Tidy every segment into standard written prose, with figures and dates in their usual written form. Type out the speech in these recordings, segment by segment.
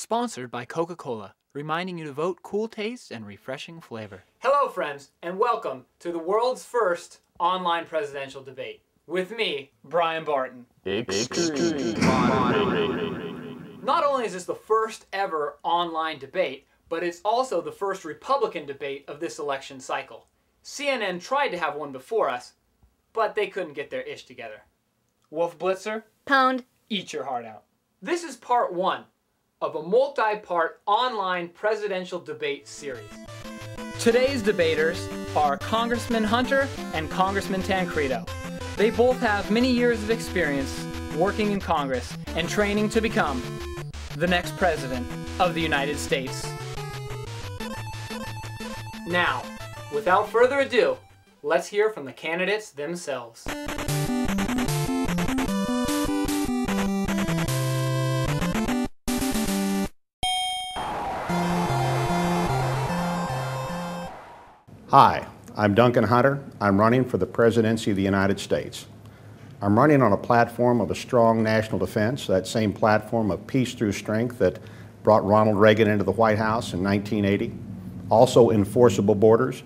Sponsored by Coca-Cola, reminding you to vote cool taste and refreshing flavor. Hello friends, and welcome to the world's first online presidential debate. With me, Bryan Barton. Not only is this the first ever online debate, but it's also the first Republican debate of this election cycle. CNN tried to have one before us, but they couldn't get their ish together. Wolf Blitzer? Pound. Eat your heart out. This is part one of a multi-part online presidential debate series. Today's debaters are Congressman Hunter and Congressman Tancredo. They both have many years of experience working in Congress and training to become the next president of the United States. Now, without further ado, let's hear from the candidates themselves. Hi, I'm Duncan Hunter. I'm running for the presidency of the United States. I'm running on a platform of a strong national defense, that same platform of peace through strength that brought Ronald Reagan into the White House in 1980, also enforceable borders,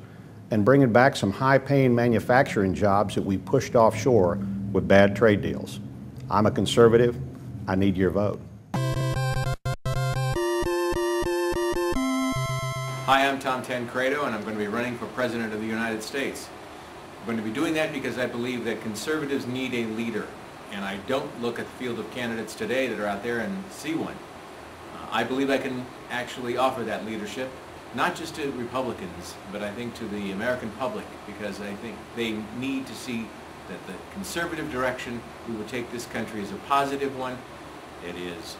and bringing back some high-paying manufacturing jobs that we pushed offshore with bad trade deals. I'm a conservative. I need your vote. Hi, I'm Tom Tancredo, and I'm going to be running for President of the United States. I'm going to be doing that because I believe that conservatives need a leader, and I don't look at the field of candidates today that are out there and see one. I believe I can actually offer that leadership, not just to Republicans, but I think to the American public, because I think they need to see that the conservative direction we would take this country is a positive one. It is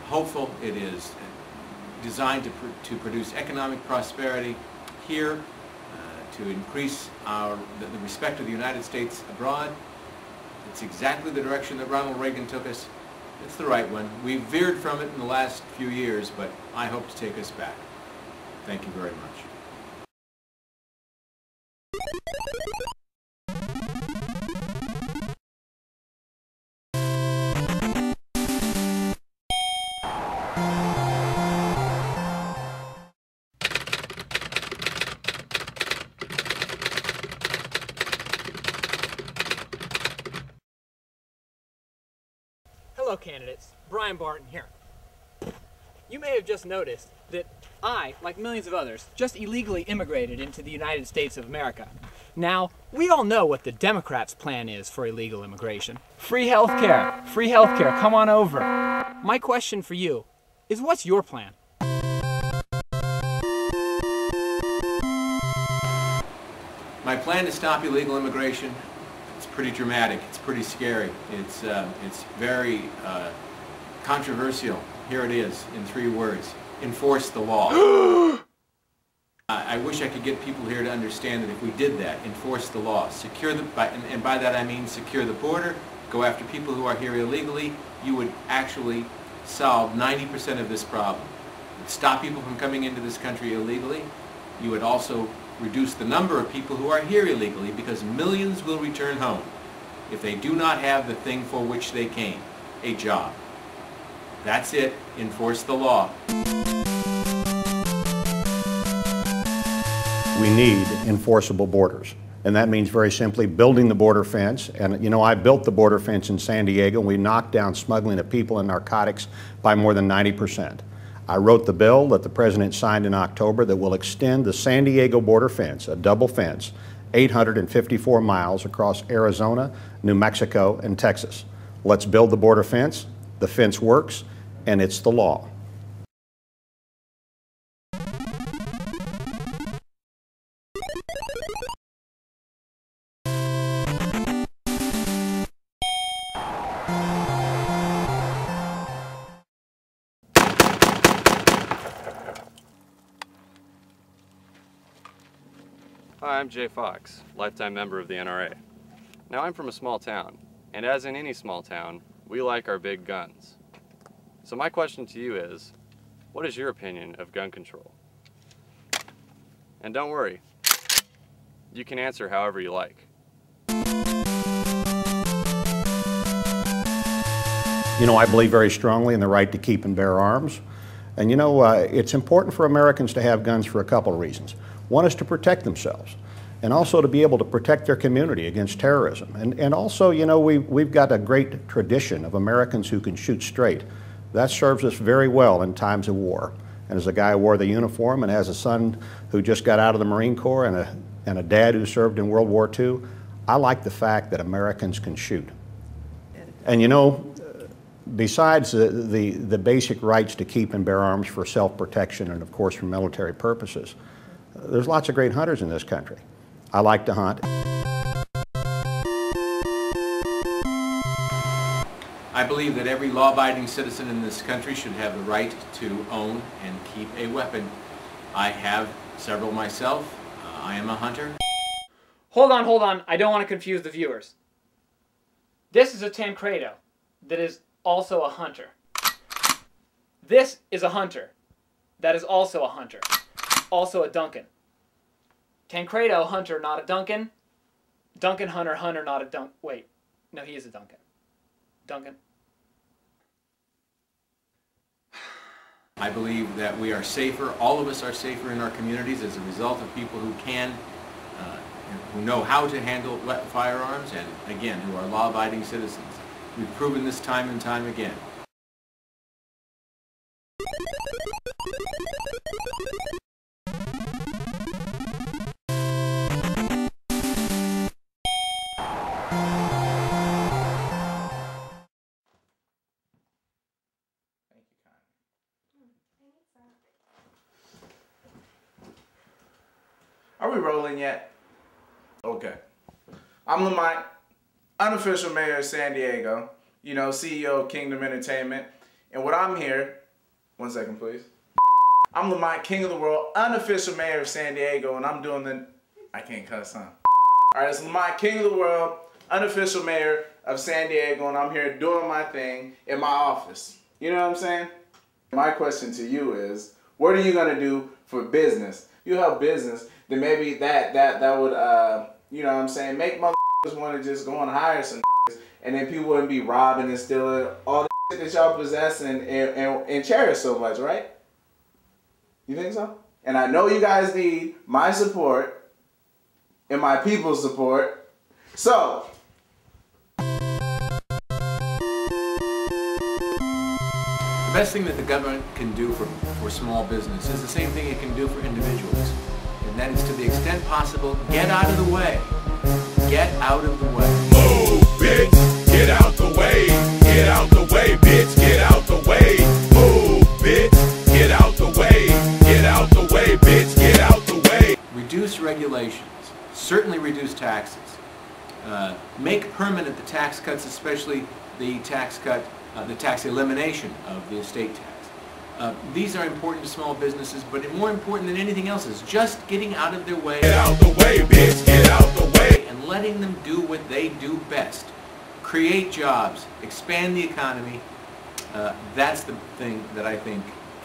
hopeful. It is designed to produce economic prosperity here, to increase the respect of the United States abroad. It's exactly the direction that Ronald Reagan took us. It's the right one. We've veered from it in the last few years, but I hope to take us back. Thank you very much. Hello candidates, Bryan Barton here. You may have just noticed that I, like millions of others, just illegally immigrated into the United States of America. Now, we all know what the Democrats' plan is for illegal immigration. Free healthcare, come on over. My question for you is, what's your plan? My plan to stop illegal immigration, it's pretty dramatic, it's pretty scary, it's very controversial. Here it is in 3 words: enforce the law. I wish I could get people here to understand that if we did that, enforce the law, secure the, and by that I mean secure the border, go after people who are here illegally, you would actually solve 90% of this problem. You'd stop people from coming into this country illegally. You would also reduce the number of people who are here illegally, because millions will return home if they do not have the thing for which they came, a job. That's it. Enforce the law. We need enforceable borders. And that means very simply building the border fence. And you know, I built the border fence in San Diego, and we knocked down smuggling of people and narcotics by more than 90%. I wrote the bill that the President signed in October that will extend the San Diego border fence, a double fence, 854 miles across Arizona, New Mexico, and Texas. Let's build the border fence. The fence works, and it's the law. Hi, I'm Jay Fox, lifetime member of the NRA. Now, I'm from a small town, and as in any small town, we like our big guns. So my question to you is, what is your opinion of gun control? And don't worry, you can answer however you like. You know, I believe very strongly in the right to keep and bear arms. And you know, it's important for Americans to have guns for a couple of reasons. One is to protect themselves, and also to be able to protect their community against terrorism. And also, you know, we've got a great tradition of Americans who can shoot straight. That serves us very well in times of war. And as a guy who wore the uniform and has a son who just got out of the Marine Corps and a dad who served in World War II, I like the fact that Americans can shoot. And you know, besides the basic rights to keep and bear arms for self-protection and of course for military purposes, there's lots of great hunters in this country. I like to hunt. I believe that every law-abiding citizen in this country should have the right to own and keep a weapon. I have several myself. I am a hunter. Hold on. I don't want to confuse the viewers. This is a Tancredo that is also a hunter. This is a hunter that is also a hunter. Also a Duncan. Tancredo, hunter, not a Duncan. Duncan, hunter, hunter, not a Duncan. Wait. No, he is a Duncan. Duncan. I believe that we are safer, all of us are safer in our communities as a result of people who who know how to handle firearms and, again, who are law-abiding citizens. We've proven this time and time again. Are we rolling yet? Okay. I'm Lamont, unofficial mayor of San Diego, you know, CEO of Kingdom Entertainment. And what I'm here, one second please. I'm Lamont, king of the world, unofficial mayor of San Diego, and I'm doing I can't cuss, huh? Alright, it's Lamont, king of the world, unofficial mayor of San Diego, and I'm here doing my thing in my office. You know what I'm saying? My question to you is, what are you gonna do for business? You help business, then maybe that would, you know what I'm saying, make motherfuckers want to just go and hire some and then people wouldn't be robbing and stealing all the shit that y'all possess and cherish so much, right? You think so? And I know you guys need my support and my people's support. So, The best thing that the government can do for small business is the same thing it can do for individuals. And that is, to the extent possible, get out of the way. Get out of the way. Move, bitch, get out the way. Get out the way, bitch, get out the way. Move, bitch, get out the way. Get out the way, bitch, get out the way. Reduce regulations. Certainly reduce taxes. Make permanent the tax cuts, especially the tax cut, the tax elimination of the estate tax. These are important to small businesses, but more important than anything else is just getting out of their way. Get out the way, bitch, get out the way. And letting them do what they do best. Create jobs, expand the economy. That's the thing that I think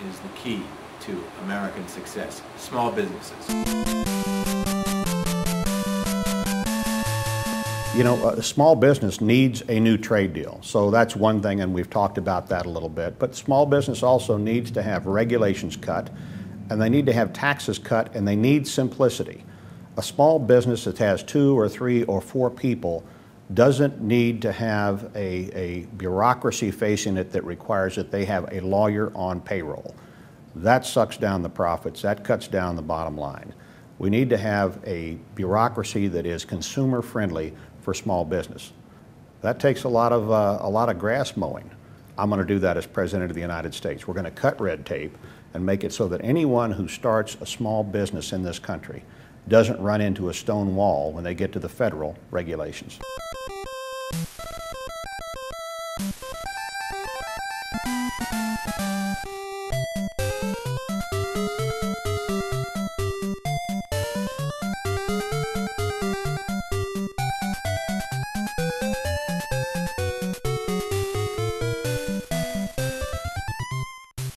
is the key to American success. Small businesses. You know, a small business needs a new trade deal. So that's one thing, and we've talked about that a little bit. But small business also needs to have regulations cut, and they need to have taxes cut, and they need simplicity. A small business that has 2 or 3 or 4 people doesn't need to have a bureaucracy facing it that requires that they have a lawyer on payroll. That sucks down the profits, that cuts down the bottom line. We need to have a bureaucracy that is consumer friendly for small business. That takes a lot of grass mowing. I'm going to do that as President of the United States. We're going to cut red tape and make it so that anyone who starts a small business in this country doesn't run into a stone wall when they get to the federal regulations.